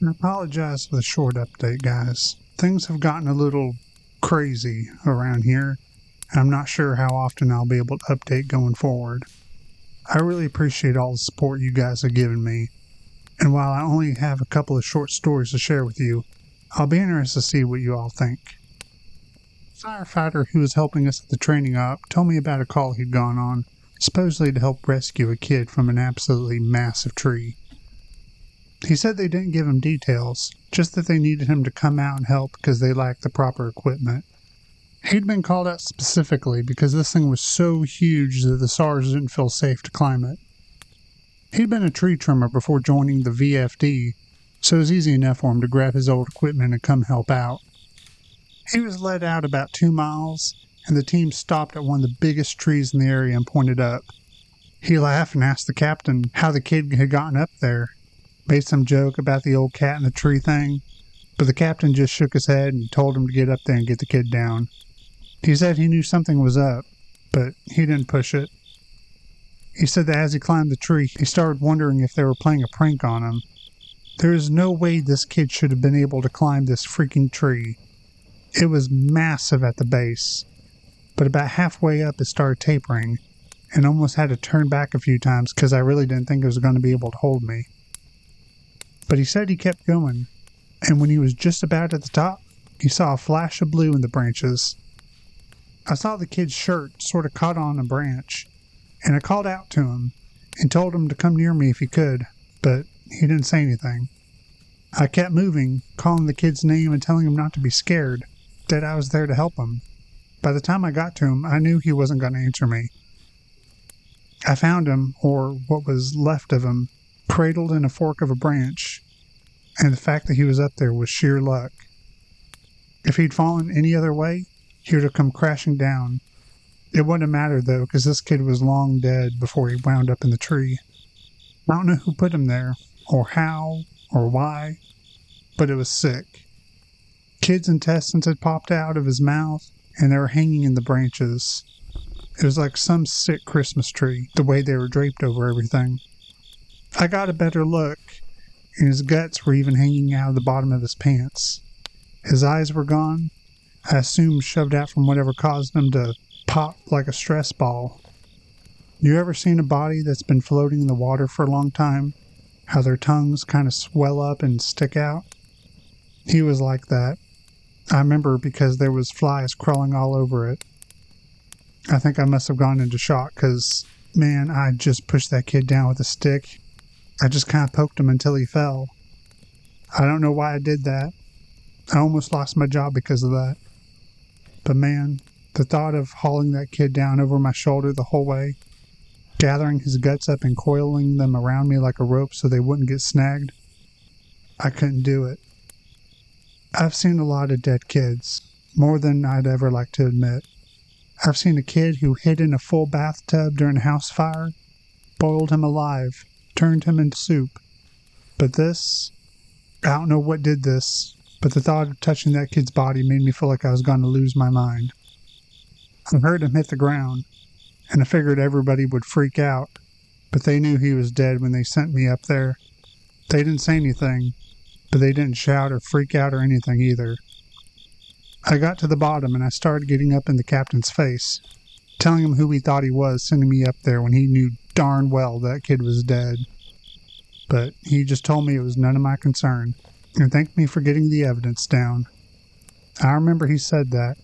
I apologize for the short update, guys. Things have gotten a little crazy around here, and I'm not sure how often I'll be able to update going forward. I really appreciate all the support you guys have given me, and while I only have a couple of short stories to share with you, I'll be interested to see what you all think. The firefighter who was helping us at the training op told me about a call he'd gone on, supposedly to help rescue a kid from an absolutely massive tree. He said they didn't give him details, just that they needed him to come out and help because they lacked the proper equipment. He'd been called out specifically because this thing was so huge that the SARS didn't feel safe to climb it. He'd been a tree trimmer before joining the VFD, so it was easy enough for him to grab his old equipment and come help out. He was led out about 2 miles, and the team stopped at one of the biggest trees in the area and pointed up. He laughed and asked the captain how the kid had gotten up there. Made some joke about the old cat in the tree thing, but the captain just shook his head and told him to get up there and get the kid down. He said he knew something was up, but he didn't push it. He said that as he climbed the tree, he started wondering if they were playing a prank on him. There is no way this kid should have been able to climb this freaking tree. It was massive at the base, but about halfway up it started tapering, and almost had to turn back a few times because I really didn't think it was going to be able to hold me. But he said he kept going, and when he was just about at the top, he saw a flash of blue in the branches. I saw the kid's shirt sort of caught on a branch, and I called out to him and told him to come near me if he could, but he didn't say anything. I kept moving, calling the kid's name and telling him not to be scared, that I was there to help him. By the time I got to him, I knew he wasn't going to answer me. I found him, or what was left of him, cradled in a fork of a branch, and the fact that he was up there was sheer luck. If he'd fallen any other way, he would have come crashing down. It wouldn't have mattered though, because this kid was long dead before he wound up in the tree. I don't know who put him there, or how, or why, but it was sick. Kid's intestines had popped out of his mouth, and they were hanging in the branches. It was like some sick Christmas tree, the way they were draped over everything. I got a better look, and his guts were even hanging out of the bottom of his pants. His eyes were gone, I assumed shoved out from whatever caused them to pop like a stress ball. You ever seen a body that's been floating in the water for a long time? How their tongues kind of swell up and stick out? He was like that. I remember because there was flies crawling all over it. I think I must have gone into shock because, man, I just pushed that kid down with a stick. I just kind of poked him until he fell. I don't know why I did that. I almost lost my job because of that. But man, the thought of hauling that kid down over my shoulder the whole way, gathering his guts up and coiling them around me like a rope so they wouldn't get snagged, I couldn't do it. I've seen a lot of dead kids, more than I'd ever like to admit. I've seen a kid who hid in a full bathtub during a house fire, boiled him alive, turned him into soup. But this, I don't know what did this, but the thought of touching that kid's body made me feel like I was going to lose my mind. I heard him hit the ground, and I figured everybody would freak out, but they knew he was dead when they sent me up there. They didn't say anything, but they didn't shout or freak out or anything either. I got to the bottom and I started getting up in the captain's face, telling him who he thought he was sending me up there when he knew darn well that kid was dead. But he just told me it was none of my concern, and thanked me for getting the evidence down. I remember he said that.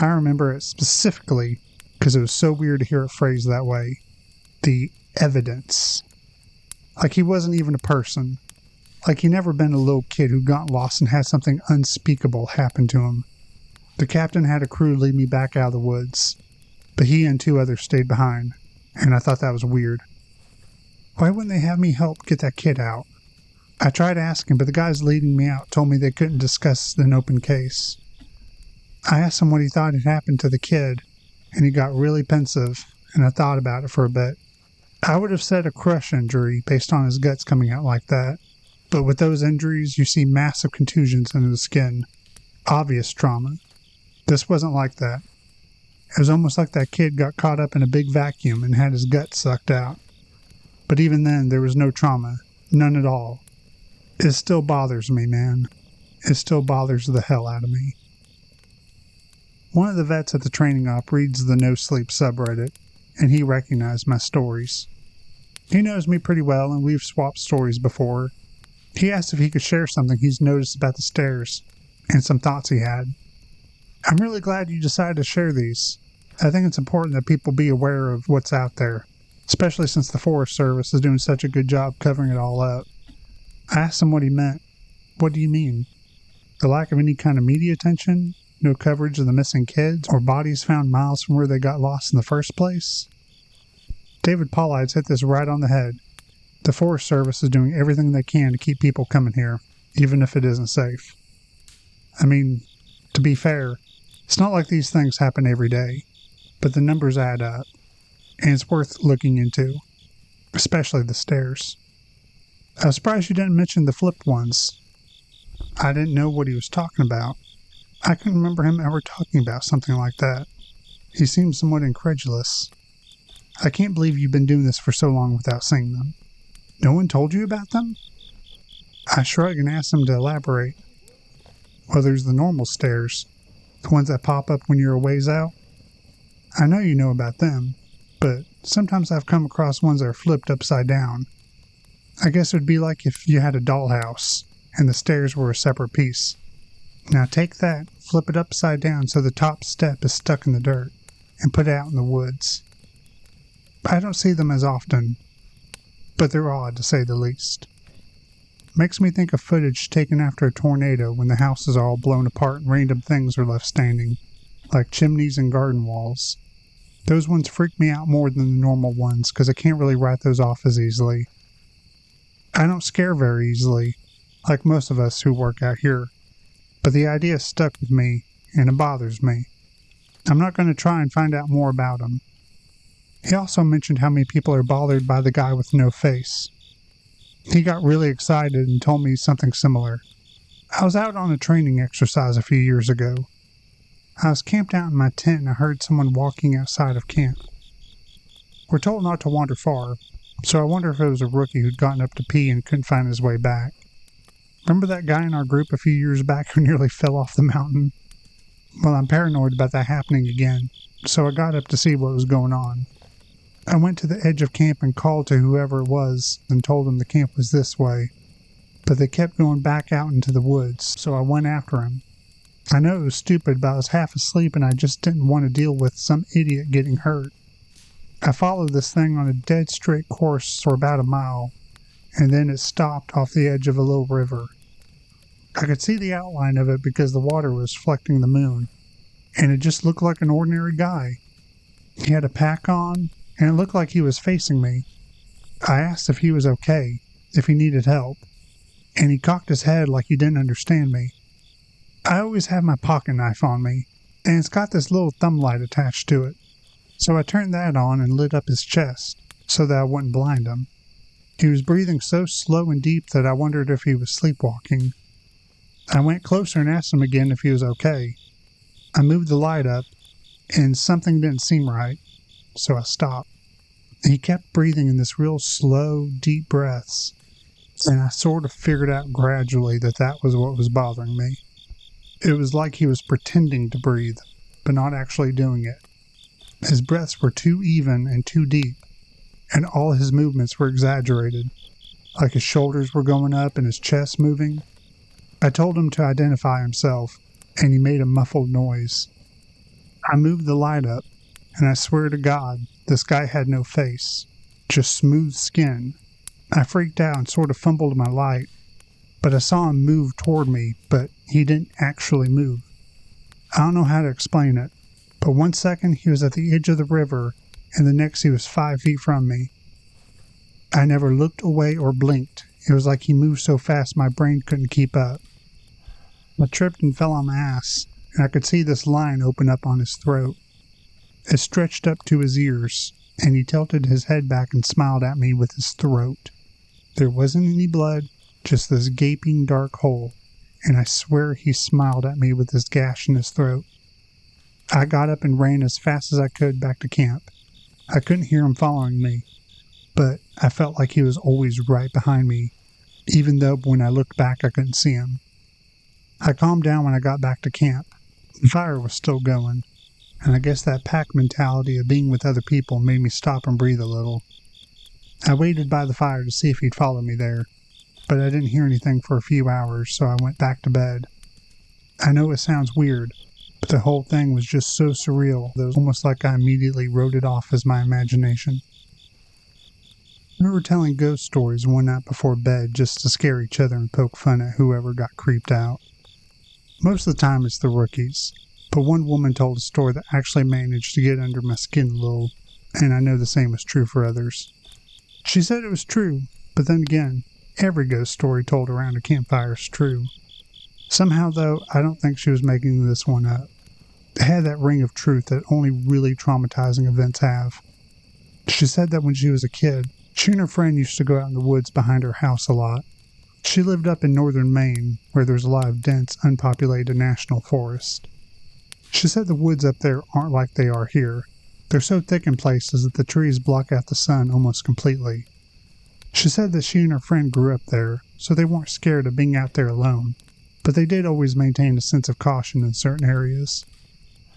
I remember it specifically because it was so weird to hear it phrased that way. The evidence. Like he wasn't even a person. Like he'd never been a little kid who got lost and had something unspeakable happen to him. The captain had a crew lead me back out of the woods, but he and 2 others stayed behind, and I thought that was weird. Why wouldn't they have me help get that kid out? I tried asking, but the guys leading me out told me they couldn't discuss an open case. I asked him what he thought had happened to the kid, and he got really pensive, and I thought about it for a bit. I would have said a crush injury based on his guts coming out like that, but with those injuries you see massive contusions into the skin. Obvious trauma. This wasn't like that. It was almost like that kid got caught up in a big vacuum and had his guts sucked out. But even then, there was no trauma. None at all. It still bothers me, man. It still bothers the hell out of me. One of the vets at the training op reads the No Sleep subreddit, and he recognized my stories. He knows me pretty well, and we've swapped stories before. He asked if he could share something he's noticed about the stairs, and some thoughts he had. I'm really glad you decided to share these. I think it's important that people be aware of what's out there, especially since the Forest Service is doing such a good job covering it all up. I asked him what he meant. What do you mean? The lack of any kind of media attention? No coverage of the missing kids or bodies found miles from where they got lost in the first place? David Paulides hit this right on the head. The Forest Service is doing everything they can to keep people coming here, even if it isn't safe. I mean, to be fair, it's not like these things happen every day, but the numbers add up, and it's worth looking into, especially the stairs. I was surprised you didn't mention the flipped ones. I didn't know what he was talking about. I couldn't remember him ever talking about something like that. He seemed somewhat incredulous. I can't believe you've been doing this for so long without seeing them. No one told you about them? I shrugged and asked him to elaborate. Well, there's the normal stairs, the ones that pop up when you're a ways out. I know you know about them, but sometimes I've come across ones that are flipped upside down. I guess it would be like if you had a dollhouse and the stairs were a separate piece. Now take that, flip it upside down so the top step is stuck in the dirt, and put it out in the woods. I don't see them as often, but they're odd to say the least. Makes me think of footage taken after a tornado when the houses are all blown apart and random things are left standing, like chimneys and garden walls. Those ones freak me out more than the normal ones because I can't really write those off as easily. I don't scare very easily, like most of us who work out here, but the idea stuck with me, and it bothers me. I'm not going to try and find out more about them. He also mentioned how many people are bothered by the guy with no face. He got really excited and told me something similar. I was out on a training exercise a few years ago. I was camped out in my tent and I heard someone walking outside of camp. We're told not to wander far, so I wonder if it was a rookie who'd gotten up to pee and couldn't find his way back. Remember that guy in our group a few years back who nearly fell off the mountain? Well, I'm paranoid about that happening again, so I got up to see what was going on. I went to the edge of camp and called to whoever it was and told them the camp was this way, but they kept going back out into the woods, so I went after him. I know it was stupid, but I was half asleep and I just didn't want to deal with some idiot getting hurt. I followed this thing on a dead straight course for about a mile, and then it stopped off the edge of a little river. I could see the outline of it because the water was reflecting the moon, and it just looked like an ordinary guy. He had a pack on, and it looked like he was facing me. I asked if he was okay, if he needed help, and he cocked his head like he didn't understand me. I always have my pocket knife on me, and it's got this little thumb light attached to it, so I turned that on and lit up his chest so that I wouldn't blind him. He was breathing so slow and deep that I wondered if he was sleepwalking. I went closer and asked him again if he was okay. I moved the light up, and something didn't seem right, so I stopped. He kept breathing in this real slow, deep breaths, and I sort of figured out gradually that that was what was bothering me. It was like he was pretending to breathe, but not actually doing it. His breaths were too even and too deep, and all his movements were exaggerated, like his shoulders were going up and his chest moving. I told him to identify himself, and he made a muffled noise. I moved the light up, and I swear to God, this guy had no face, just smooth skin. I freaked out and sort of fumbled my light, but I saw him move toward me, but he didn't actually move. I don't know how to explain it, but 1 second he was at the edge of the river, and the next he was 5 feet from me. I never looked away or blinked. It was like he moved so fast my brain couldn't keep up. I tripped and fell on my ass, and I could see this line open up on his throat. It stretched up to his ears, and he tilted his head back and smiled at me with his throat. There wasn't any blood, just this gaping dark hole, and I swear he smiled at me with this gash in his throat. I got up and ran as fast as I could back to camp. I couldn't hear him following me, but I felt like he was always right behind me, even though when I looked back I couldn't see him. I calmed down when I got back to camp. The fire was still going, and I guess that pack mentality of being with other people made me stop and breathe a little. I waited by the fire to see if he'd follow me there, but I didn't hear anything for a few hours, so I went back to bed. I know it sounds weird, but the whole thing was just so surreal that it was almost like I immediately wrote it off as my imagination. We were telling ghost stories one night before bed just to scare each other and poke fun at whoever got creeped out. Most of the time it's the rookies, but one woman told a story that actually managed to get under my skin a little, and I know the same is true for others. She said it was true, but then again, every ghost story told around a campfire is true. Somehow, though, I don't think she was making this one up. It had that ring of truth that only really traumatizing events have. She said that when she was a kid, she and her friend used to go out in the woods behind her house a lot. She lived up in northern Maine, where there's a lot of dense, unpopulated national forest. She said the woods up there aren't like they are here. They're so thick in places that the trees block out the sun almost completely. She said that she and her friend grew up there, so they weren't scared of being out there alone, but they did always maintain a sense of caution in certain areas.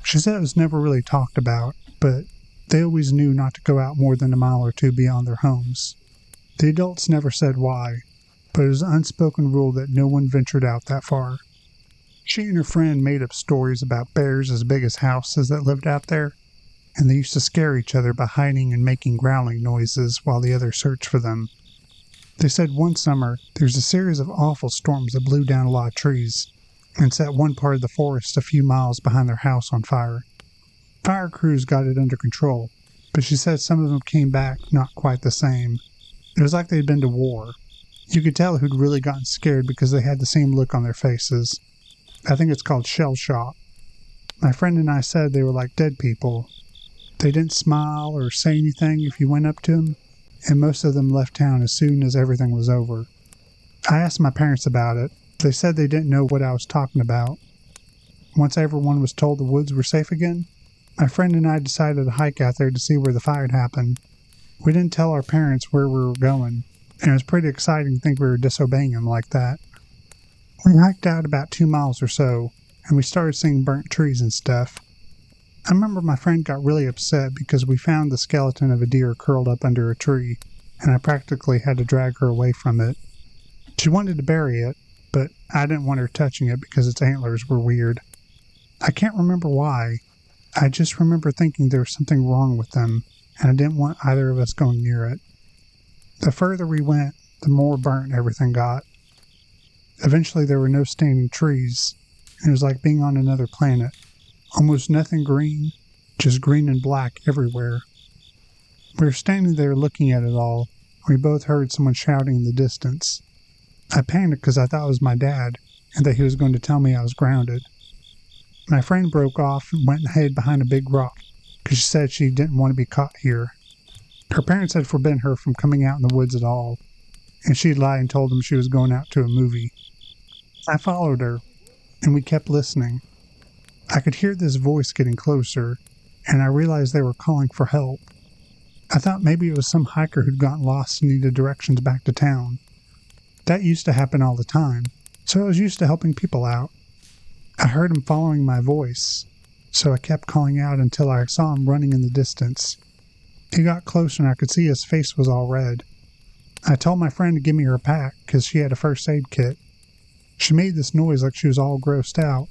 She said it was never really talked about, but they always knew not to go out more than a mile or two beyond their homes. The adults never said why, but it was an unspoken rule that no one ventured out that far. She and her friend made up stories about bears as big as houses that lived out there, and they used to scare each other by hiding and making growling noises while the others searched for them. They said one summer there was a series of awful storms that blew down a lot of trees and set one part of the forest a few miles behind their house on fire. Fire crews got it under control, but she said some of them came back not quite the same. It was like they'd been to war. You could tell who'd really gotten scared because they had the same look on their faces. I think it's called shell shock. My friend and I said they were like dead people. They didn't smile or say anything if you went up to them, and most of them left town as soon as everything was over. I asked my parents about it. They said they didn't know what I was talking about. Once everyone was told the woods were safe again, my friend and I decided to hike out there to see where the fire had happened. We didn't tell our parents where we were going, and it was pretty exciting to think we were disobeying them like that. We hiked out about 2 miles or so, and we started seeing burnt trees and stuff. I remember my friend got really upset because we found the skeleton of a deer curled up under a tree, and I practically had to drag her away from it. She wanted to bury it, but I didn't want her touching it because its antlers were weird. I can't remember why. I just remember thinking there was something wrong with them, and I didn't want either of us going near it. The further we went, the more burnt everything got. Eventually there were no standing trees, and it was like being on another planet. Almost nothing green, just green and black everywhere. We were standing there looking at it all, and we both heard someone shouting in the distance. I panicked because I thought it was my dad, and that he was going to tell me I was grounded. My friend broke off and went and hid behind a big rock, because she said she didn't want to be caught here. Her parents had forbidden her from coming out in the woods at all, and she'd lied and told them she was going out to a movie. I followed her, and we kept listening. I could hear this voice getting closer, and I realized they were calling for help. I thought maybe it was some hiker who'd gotten lost and needed directions back to town. That used to happen all the time, so I was used to helping people out. I heard him following my voice, so I kept calling out until I saw him running in the distance. He got closer and I could see his face was all red. I told my friend to give me her pack because she had a first aid kit. She made this noise like she was all grossed out,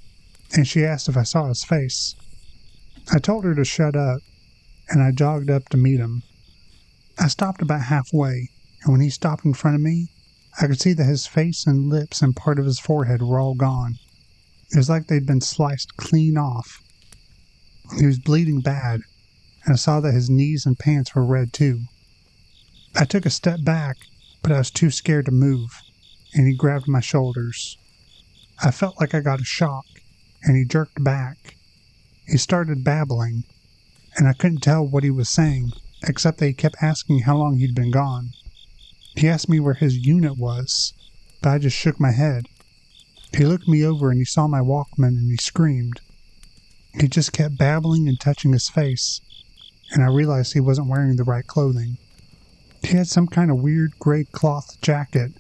and she asked if I saw his face. I told her to shut up, and I jogged up to meet him. I stopped about halfway, and when he stopped in front of me, I could see that his face and lips and part of his forehead were all gone. It was like they'd been sliced clean off. He was bleeding bad, and I saw that his knees and pants were red too. I took a step back, but I was too scared to move, and he grabbed my shoulders. I felt like I got a shock, and he jerked back. He started babbling, and I couldn't tell what he was saying, except that he kept asking how long he'd been gone. He asked me where his unit was, but I just shook my head. He looked me over and he saw my Walkman and he screamed. He just kept babbling and touching his face, and I realized he wasn't wearing the right clothing. He had some kind of weird gray cloth jacket,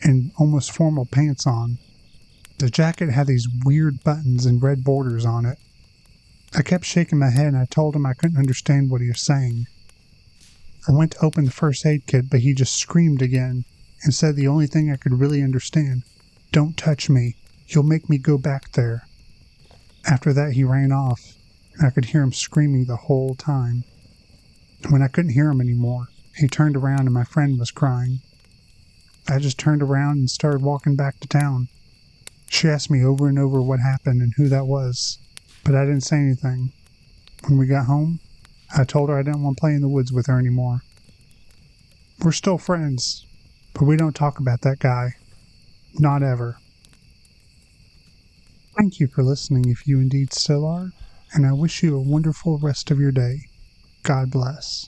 and almost formal pants on. The jacket had these weird buttons and red borders on it. I kept shaking my head and I told him I couldn't understand what he was saying. I went to open the first aid kit, but he just screamed again and said the only thing I could really understand, "Don't touch me, you'll make me go back there." After that he ran off, and I could hear him screaming the whole time. When I couldn't hear him anymore, he turned around and my friend was crying. I just turned around and started walking back to town. She asked me over and over what happened and who that was, but I didn't say anything. When we got home, I told her I didn't want to play in the woods with her anymore. We're still friends, but we don't talk about that guy. Not ever. Thank you for listening if you indeed still are, and I wish you a wonderful rest of your day. God bless.